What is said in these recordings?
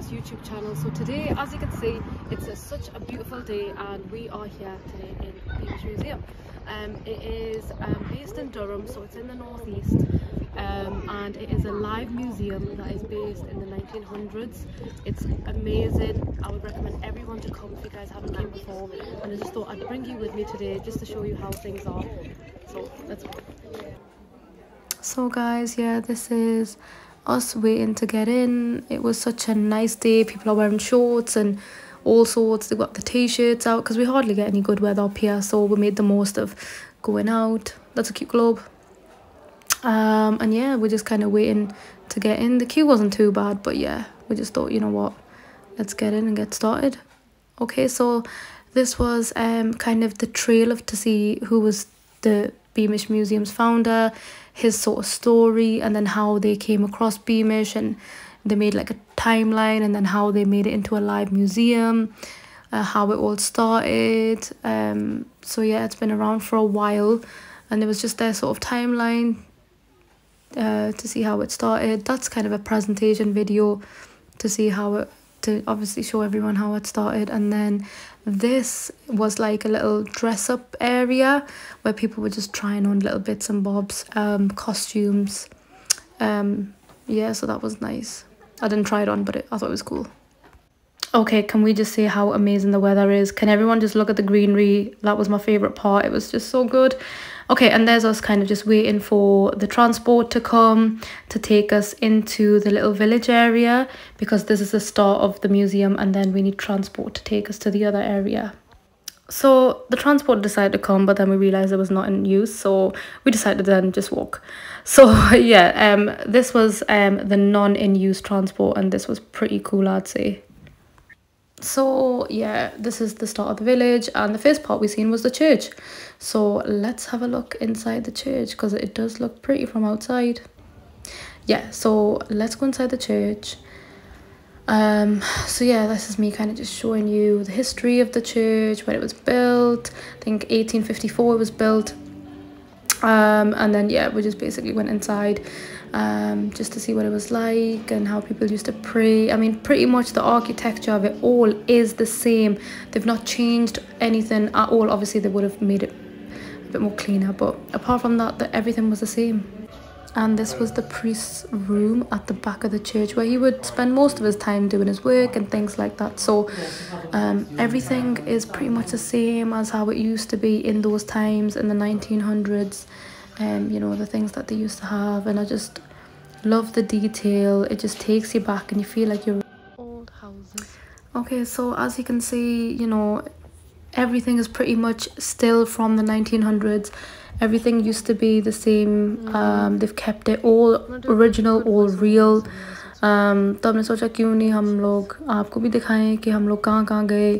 YouTube channel. So today, as you can see, it's such a beautiful day and we are here today in Beamish Museum. It is based in Durham, so it's in the northeast, and it is a live museum that is based in the 1900s. It's amazing. I would recommend everyone to come if you guys haven't came before, and I just thought I'd bring you with me today just to show you how things are. So let's go. So guys, yeah, this is us waiting to get in. It was such a nice day. People are wearing shorts and all sorts. They got the t-shirts out because we hardly get any good weather up here, so we made the most of going out. That's a cute globe. And yeah, we're just kind of waiting to get in. The queue wasn't too bad, but yeah, we just thought, you know what, let's get in and get started. Okay, so this was kind of the trail of to see who was the Beamish Museum's founder, his sort of story, and then how they came across Beamish, and they made like a timeline, and then how they made it into a live museum, how it all started. So yeah, it's been around for a while, and it was just their sort of timeline to see how it started. That's kind of a presentation video to see how it, to obviously show everyone how it started. And then this was like a little dress up area where people were just trying on little bits and bobs, costumes. Yeah, so that was nice. I didn't try it on, but I thought it was cool. Okay, can we just say how amazing the weather is? Can everyone just look at the greenery? That was my favorite part. It was just so good. Okay, and there's us kind of just waiting for the transport to come to take us into the little village area, because this is the start of the museum, and then we need transport to take us to the other area. So the transport decided to come, but then we realized it was not in use, so we decided to then just walk. So yeah, this was the non-in-use transport, and this was pretty cool, I'd say. So yeah, this is the start of the village, and the first part we seen was the church. So let's have a look inside the church, because it does look pretty from outside. Yeah, so let's go inside the church. So yeah, this is me kind of just showing you the history of the church, when it was built. I think 1854 it was built. And then yeah, we just basically went inside just to see what it was like and how people used to pray. I mean, pretty much the architecture of it all is the same. They've not changed anything at all. Obviously they would have made it a bit more cleaner, but apart from that, everything was the same. And this was the priest's room at the back of the church, where he would spend most of his time doing his work and things like that. So everything is pretty much the same as how it used to be in those times in the 1900s. You know, the things that they used to have, and I just love the detail. It just takes you back and you feel like you're in old houses. Okay, so as you can see, you know, everything is pretty much still from the 1900s. Everything used to be the same. They've kept it all original, all real. तो हमने सोचा क्यों नहीं हम लोग आपको भी दिखाएं कि हम लोग कहाँ गए.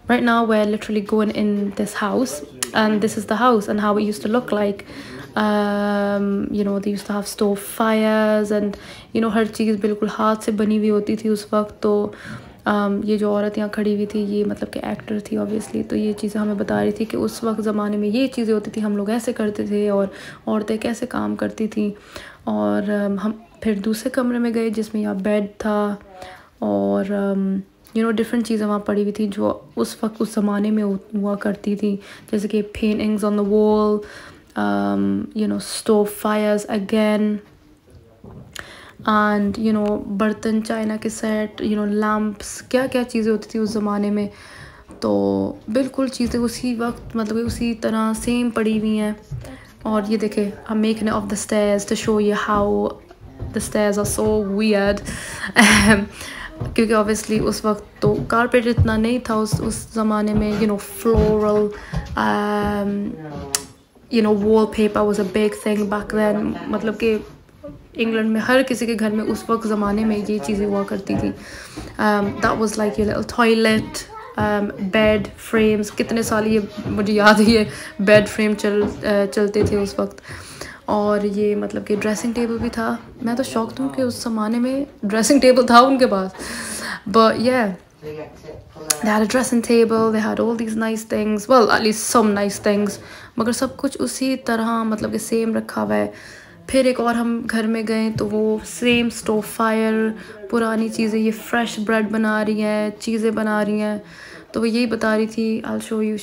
Right now we're literally going in this house, and this is the house and how it used to look like. You know, they used to have stove fires, and you know, हर चीज़ बिल्कुल हाथ से बनी हुई होती थी उस वक्त. तो ये जो औरत यहाँ खड़ी हुई थी, ये मतलब कि एक्टर थी ऑब्वियसली, तो ये चीज़ें हमें बता रही थी कि उस वक्त ज़माने में ये चीज़ें होती थी, हम लोग ऐसे करते थे और औरतें कैसे काम करती थी. और हम फिर दूसरे कमरे में गए जिसमें यहाँ बेड था, और यू नो डिफरेंट चीज़ें वहाँ पड़ी हुई थी जो उस वक्त उस ज़माने में हुआ करती थी, जैसे कि paintings on the wall, you know, stove fires again, and you know, बर्तन चाइना के सेट, you know, lamps, क्या क्या चीज़ें होती थी उस ज़माने में. तो बिल्कुल चीज़ें उसी वक्त मतलब उसी तरह सेम पड़ी हुई हैं. और ये देखें, I'm making it of the stairs to show you how the stairs are so weird. क्योंकि obviously उस वक्त तो कारपेट इतना नहीं था उस ज़माने में. You know, floral, you know, wallpaper was a big thing back then. मतलब कि इंग्लैंड में हर किसी के घर में उस वक्त ज़माने में ये चीज़ें हुआ करती थी. That was like your little toilet, bed frames. कितने साल ये मुझे याद है, ये bed frame चलते थे उस वक्त. और ये मतलब कि ड्रेसिंग टेबल भी था. मैं तो शॉक्ड हूँ कि उस ज़माने में ड्रेसिंग टेबल था उनके पास. But yeah, they had a dressing table, they had all these nice things, well at least some nice things, मगर सब कुछ उसी तरह मतलब कि सेम रखा हुआ है. फिर एक और हम घर में गए तो वो सेम स्टोव फायर, पुरानी चीज़ें, ये फ्रेश ब्रेड बना रही हैं, चीज़ें बना रही हैं। तो वो यही बता रही थी, I show you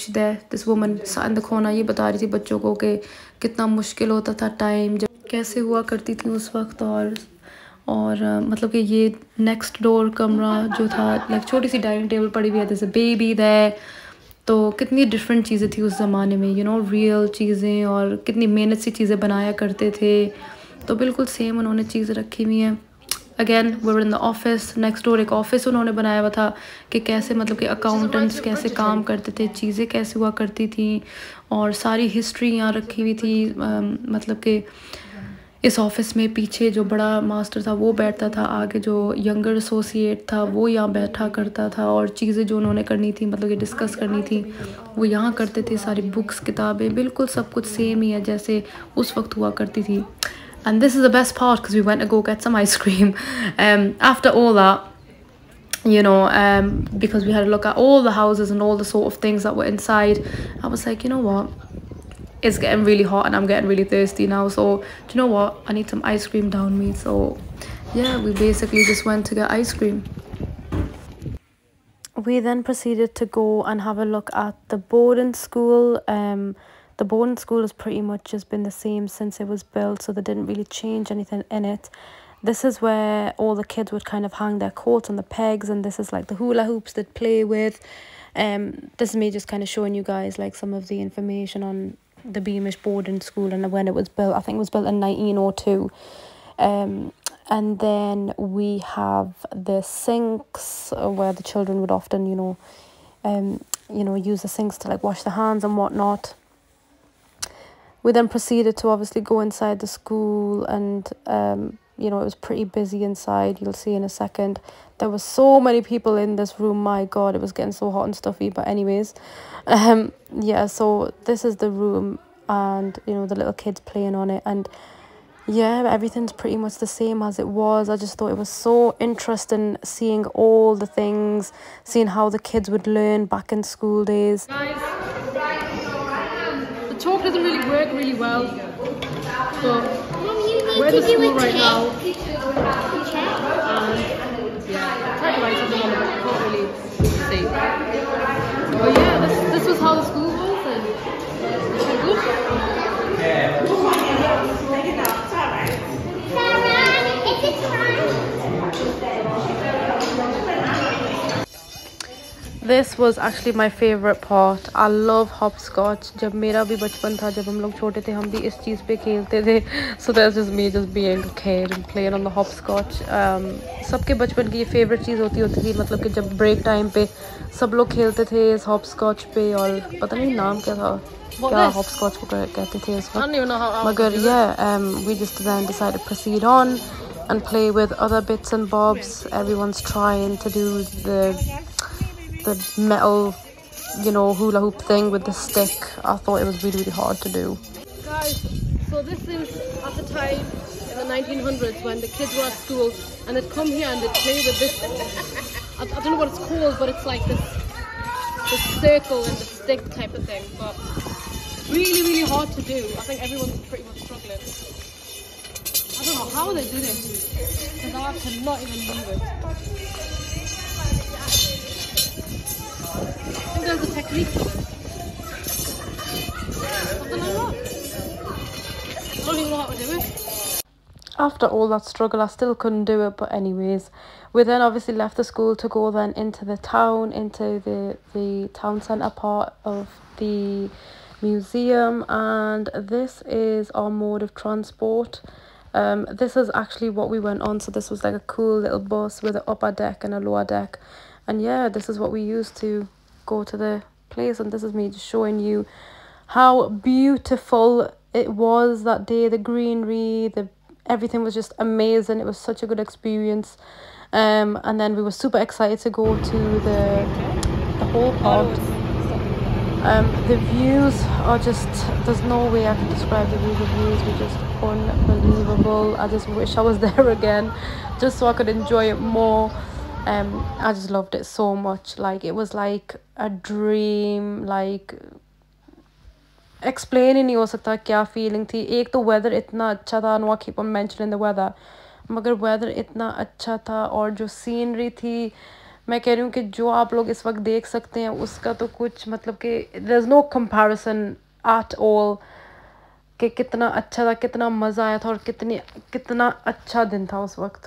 this woman in the corner, ये बता रही थी बच्चों को कि कितना मुश्किल होता था टाइम, जब कैसे हुआ करती थी उस वक्त। और मतलब कि ये नेक्स्ट डोर कमरा जो था, लाइक छोटी सी डाइनिंग टेबल पड़ी हुई है, जैसे बेबी है। तो कितनी डिफरेंट चीज़ें थी उस ज़माने में, यू नो, रियल चीज़ें, और कितनी मेहनत से चीज़ें बनाया करते थे। तो बिल्कुल सेम उन्होंने चीज़ें रखी हुई हैं। Again were in the office, next door एक ऑफिस उन्होंने बनाया हुआ था कि कैसे मतलब कि अकाउंटेंट्स कैसे काम करते थे, चीज़ें कैसे हुआ करती थी, और सारी हिस्ट्री यहाँ रखी हुई थी। मतलब कि इस ऑफिस में पीछे जो बड़ा मास्टर था वो बैठता था, आगे जो यंगर एसोसिएट था वो यहाँ बैठा करता था, और चीज़ें जो उन्होंने करनी थी, मतलब कि डिस्कस करनी थी, वो यहाँ करते थे। सारी बुक्स, किताबें, बिल्कुल सब कुछ सेम ही है जैसे उस वक्त हुआ करती थी। And this is the best part because we went to go get some ice cream. After all that, you know, because we had a look at all the houses and all the sort of things that were inside, I was like, you know what? It's getting really hot and I'm getting really thirsty now. So, do you know what? I need some ice cream down me. So, yeah, we basically just went to get ice cream. We then proceeded to go and have a look at the boarding school. The boarding school has pretty much just been the same since it was built, so they didn't really change anything in it. This is where all the kids would kind of hang their coats on the pegs, and this is like the hula hoops they'd play with. This is me just kind of showing you guys like some of the information on the Beamish boarding school and when it was built. I think it was built in 1902. And then we have the sinks where the children would often, you know, use the sinks to like wash their hands and whatnot. We then proceeded to obviously go inside the school, and you know, it was pretty busy inside. You'll see in a second. There were so many people in this room. My God, it was getting so hot and stuffy. But anyways, yeah. So this is the room, and you know, the little kids playing on it, and yeah, everything's pretty much the same as it was. I just thought it was so interesting seeing all the things, seeing how the kids would learn back in school days. Guys, the talk doesn't really work really well, but we're at the school right now. And yeah, try to write something on it, but I can't really see. But yeah, this was how the school was, and it's good. This was actually my favorite part. I love hopscotch. जब मेरा भी बचपन था, जब हम लोग छोटे थे, हम भी इस चीज़ पे खेलते थे. So that's just me just being a kid and playing on the hopscotch. सबके बचपन की ये favorite चीज़ होती थी, मतलब कि जब break time पे सब लोग खेलते थे इस hopscotch पे, और पता नहीं नाम क्या था, क्या hopscotch को कहते थे इस वक्त. मगर yeah, we just then decided to proceed on and play with other bits and bobs. Everyone's trying to do the metal, you know, hula hoop thing with the stick. I thought it was really, really hard to do. Guys, so this is at the time in the 1900s when the kids were at school and they'd come here and they'd play with this. I don't know what it's called, but it's like this circle and the stick type of thing. But really, really hard to do. I think everyone's pretty much struggling. I don't know how they did it, because I cannot even move it. I think there's a technique to this. I don't know what. I don't even know how to do it. After all that struggle, I still couldn't do it. But anyways, we then obviously left the school to go then into the town, into the town centre part of the museum. And this is our mode of transport. This is actually what we went on. So this was like a cool little bus with an upper deck and a lower deck. And yeah, this is what we used to go to the place. And this is me just showing you how beautiful it was that day. The greenery, everything was just amazing. It was such a good experience. And then we were super excited to go to the whole park. The views are just, there's no way I can describe the views. The views were just unbelievable. I just wish I was there again, just so I could enjoy it more. I just loved it so much. Like, it was like a dream. Like, explain ही नहीं हो सकता क्या feeling थी। एक तो weather इतना अच्छा था, no I keep on mentioning the weather, मगर वेदर इतना अच्छा था और जो सीनरी थी, मैं कह रही हूँ कि जो आप लोग इस वक्त देख सकते हैं उसका तो कुछ मतलब कि there is no comparison at all, कि कितना अच्छा था, कितना मज़ा आया था और कितना अच्छा दिन था उस वक्त।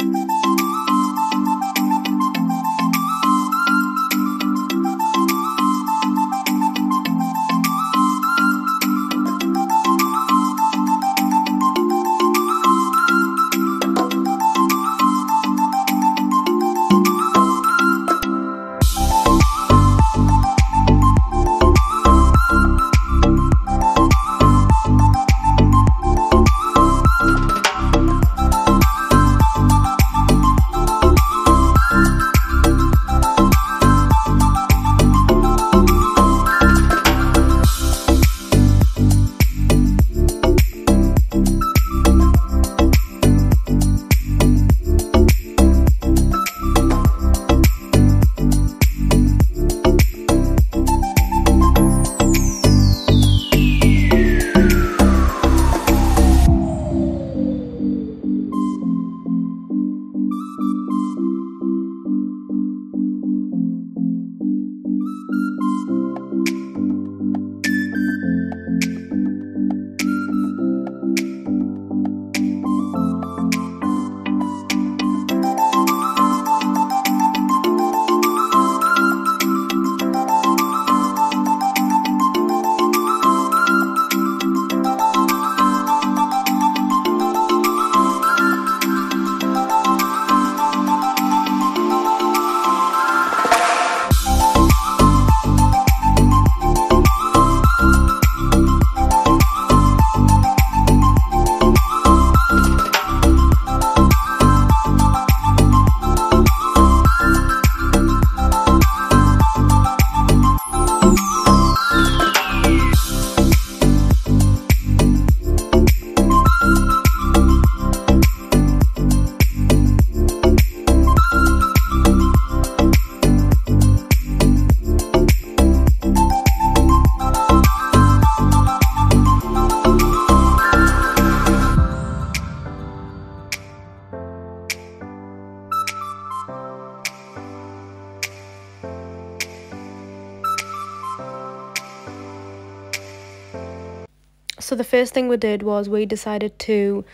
So the first thing we did was we decided to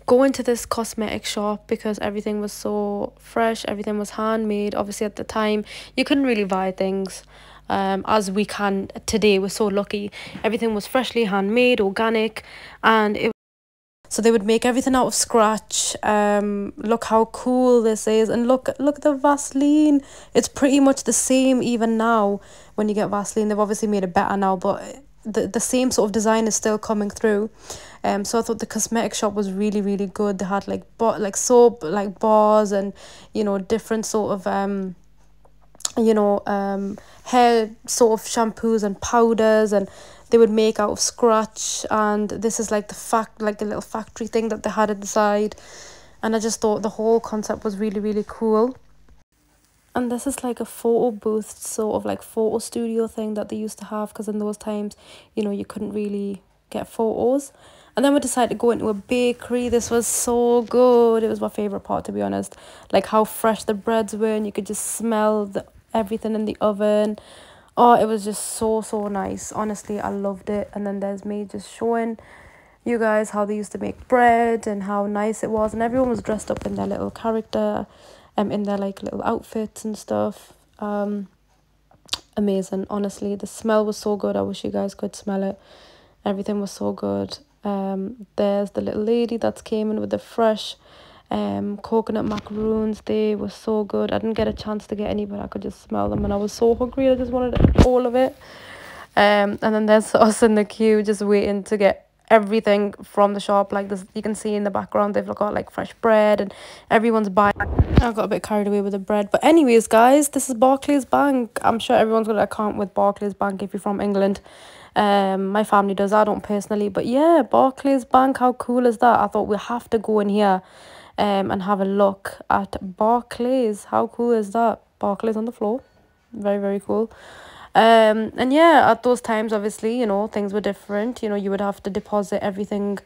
go into this cosmetic shop because everything was so fresh, everything was handmade. Obviously at the time you couldn't really buy things as we can today. We're so lucky. Everything was freshly handmade, organic, and so they would make everything out of scratch. Look how cool this is, and look at the Vaseline. It's pretty much the same even now when you get Vaseline. They've obviously made it better now, but the same sort of design is still coming through. So I thought the cosmetic shop was really good. They had like soap, like bars, and different sort of hair sort of shampoos and powders, and they would make out of scratch. And this is like the little factory thing that they had inside, and I just thought the whole concept was really cool. And this is like a photo booth, sort of like photo studio thing that they used to have, because in those times, you couldn't really get photos. And then we decided to go into a bakery. This was so good. It was my favourite part, to be honest. Like how fresh the breads were, and you could just smell everything in the oven. Oh, it was just so nice. Honestly, I loved it. And then there's me just showing you guys how they used to make bread and how nice it was. And everyone was dressed up in their little character, in their like little outfits and stuff. Amazing. Honestly, the smell was so good. I wish you guys could smell it. Everything was so good. There's the little lady that's came in with the fresh coconut macaroons. They were so good. I didn't get a chance to get any, but I could just smell them, and I was so hungry. I just wanted all of it. And then there's us in the queue just waiting to get everything from the shop. Like this, you can see in the background, they've got like fresh bread, and everyone's buying. I got a bit carried away with the bread, but anyways guys, this is Barclays Bank. I'm sure everyone's got an account with Barclays Bank if you're from England. My family does. I don't personally, but yeah, Barclays Bank, how cool is that? I thought we have to go in here and have a look at Barclays. How cool is that? Barclays on the floor, very cool. And yeah, at those times, obviously, you know, things were different. You know, you would have to deposit everything,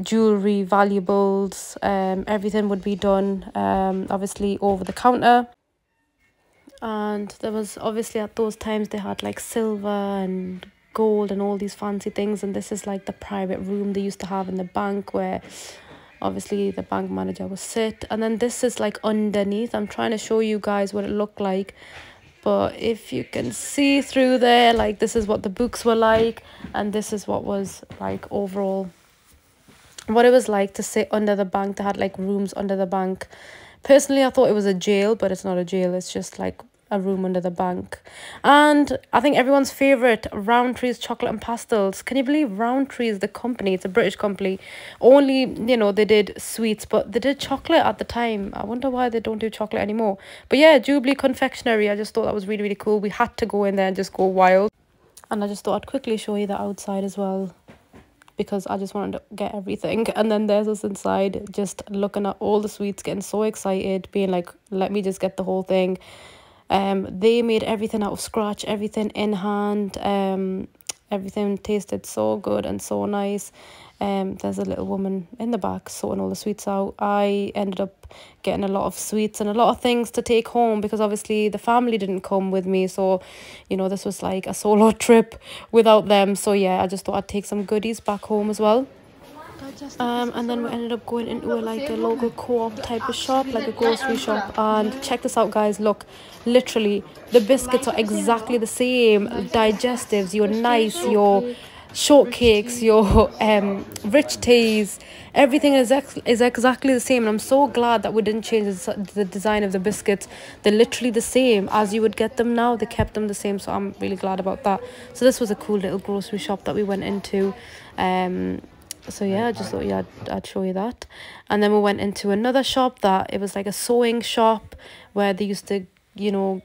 jewelry, valuables, everything would be done, obviously over the counter. And there was obviously at those times they had like silver and gold and all these fancy things. And this is like the private room they used to have in the bank where obviously the bank manager would sit. And then this is like underneath. I'm trying to show you guys what it looked like, but if you can see through there, like this is what the books were like, and this is what was like overall what it was like to sit under the bank. They had like rooms under the bank. Personally, I thought it was a jail, but it's not a jail. It's just like a room under the bank. And I think everyone's favourite, Roundtree's Chocolate and Pastels. Can you believe Roundtree's the company? It's a British company. Only, you know, they did sweets, but they did chocolate at the time. I wonder why they don't do chocolate anymore. But yeah, Jubilee Confectionery. I just thought that was really, really cool. We had to go in there and just go wild. And I just thought I'd quickly show you the outside as well, because I just wanted to get everything. And then there's us inside just looking at all the sweets, getting so excited, being like, let me just get the whole thing. They made everything out of scratch, everything in hand. Everything tasted so good and so nice. There's a little woman in the back sorting all the sweets out. I ended up getting a lot of sweets and a lot of things to take home, because obviously the family didn't come with me, so you know, this was like a solo trip without them. So yeah, I just thought I'd take some goodies back home as well. And then we ended up going into like a local co-op type of shop, like a grocery shop. And check this out, guys. Look, literally the biscuits are exactly the same. Digestives, your nice, your shortcakes, your rich teas, everything is exactly the same. And I'm so glad that we didn't change the design of the biscuits. They're literally the same as you would get them now. They kept them the same, so I'm really glad about that. So this was a cool little grocery shop that we went into. So yeah, I just thought, yeah, I'd show you that. And then we went into another shop that it was like a sewing shop where they used to, you know,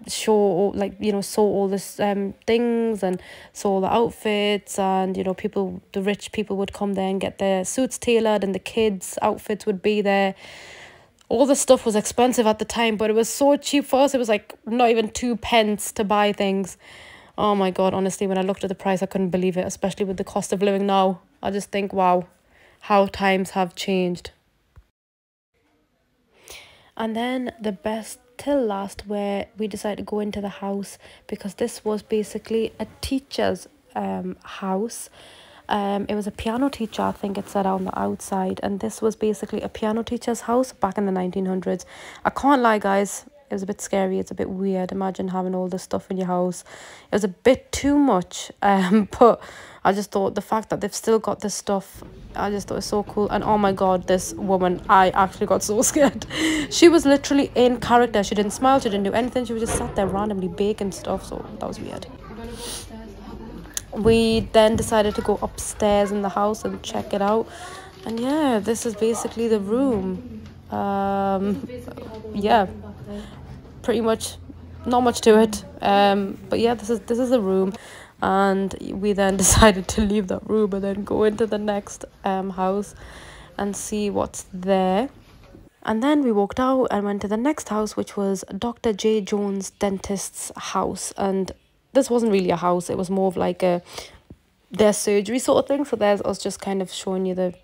show, like, you know, sew all this things and sew all the outfits. And you know, people, the rich people would come there and get their suits tailored, and the kids outfits would be there. All the stuff was expensive at the time, but it was so cheap for us. It was like not even 2 pence to buy things. Oh my god, honestly, when I looked at the price, I couldn't believe it, especially with the cost of living now. I just think, wow, how times have changed. And then the best till last, where we decided to go into the house, because this was basically a teacher's house. It was a piano teacher, I think it said on the outside, and this was basically a piano teacher's house back in the 1900s. I can't lie, guys, it was a bit scary. It's a bit weird. Imagine having all this stuff in your house. It was a bit too much, but I just thought the fact that they've still got this stuff, I just thought it was so cool. And oh my god, this woman, I actually got so scared. She was literally in character. She didn't smile, she didn't do anything. She was just sat there randomly baking stuff, so that was weird. We then decided to go upstairs in the house and check it out. And yeah, this is basically the room. Yeah, pretty much not much to it. But yeah, this is the room. And we then decided to leave that room and then go into the next house and see what's there. And then we walked out and went to the next house, which was Dr. J. Jones' dentist's house. And this wasn't really a house, it was more of like their surgery sort of thing. So there's us just kind of showing you the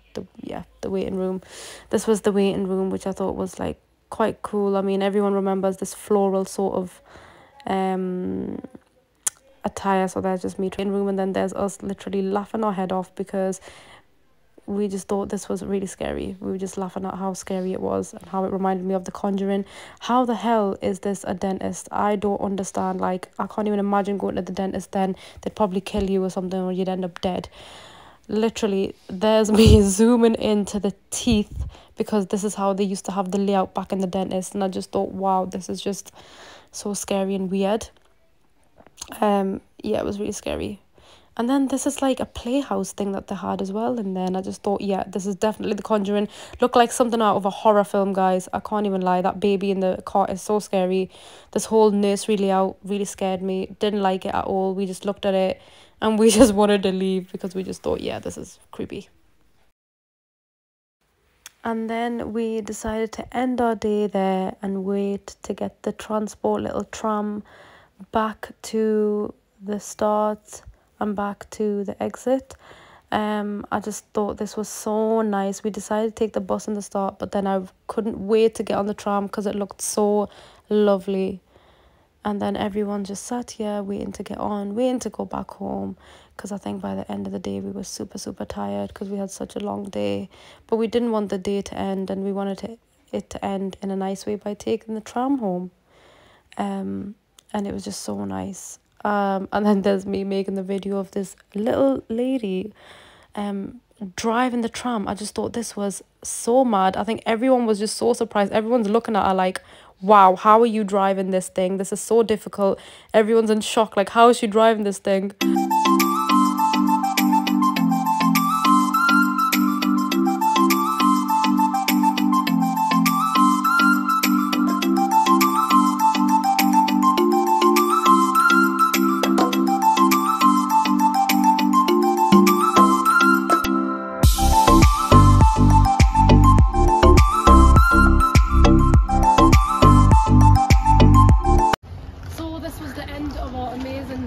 waiting room. This was the waiting room, which I thought was like quite cool. I mean, everyone remembers this floral sort of attire. So there's just me in room, and then there's us literally laughing our head off because we just thought this was really scary. We were just laughing at how scary it was and how it reminded me of The Conjuring. How the hell is this a dentist? I don't understand. Like, I can't even imagine going to the dentist then. They'd probably kill you or something, or you'd end up dead. Literally, there's me zooming into the teeth, because this is how they used to have the layout back in the dentist. And I just thought, wow, this is just so scary and weird. Yeah, it was really scary. And then this is like a playhouse thing that they had as well. And then I just thought, yeah, this is definitely The Conjuring. Looked like something out of a horror film, guys. I can't even lie. That baby in the cot is so scary. This whole nursery layout really scared me. Didn't like it at all. We just looked at it and we just wanted to leave, because we just thought, yeah, this is creepy. And then we decided to end our day there and wait to get the transport little tram back to the start and back to the exit. I just thought this was so nice. We decided to take the bus in the start, but then I couldn't wait to get on the tram because it looked so lovely. And then everyone just sat here waiting to get on, waiting to go back home, because I think by the end of the day we were super tired because we had such a long day. But we didn't want the day to end, and we wanted it to end in a nice way by taking the tram home. And it was just so nice. And then there's me making the video of this little lady driving the tram. I just thought this was so mad. I think everyone was just so surprised. Everyone's looking at her like, wow, how are you driving this thing? This is so difficult. Everyone's in shock, like, how is she driving this thing?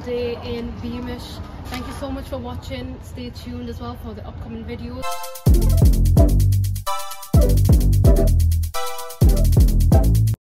Day in Beamish. Thank you so much for watching. Stay tuned as well for the upcoming videos.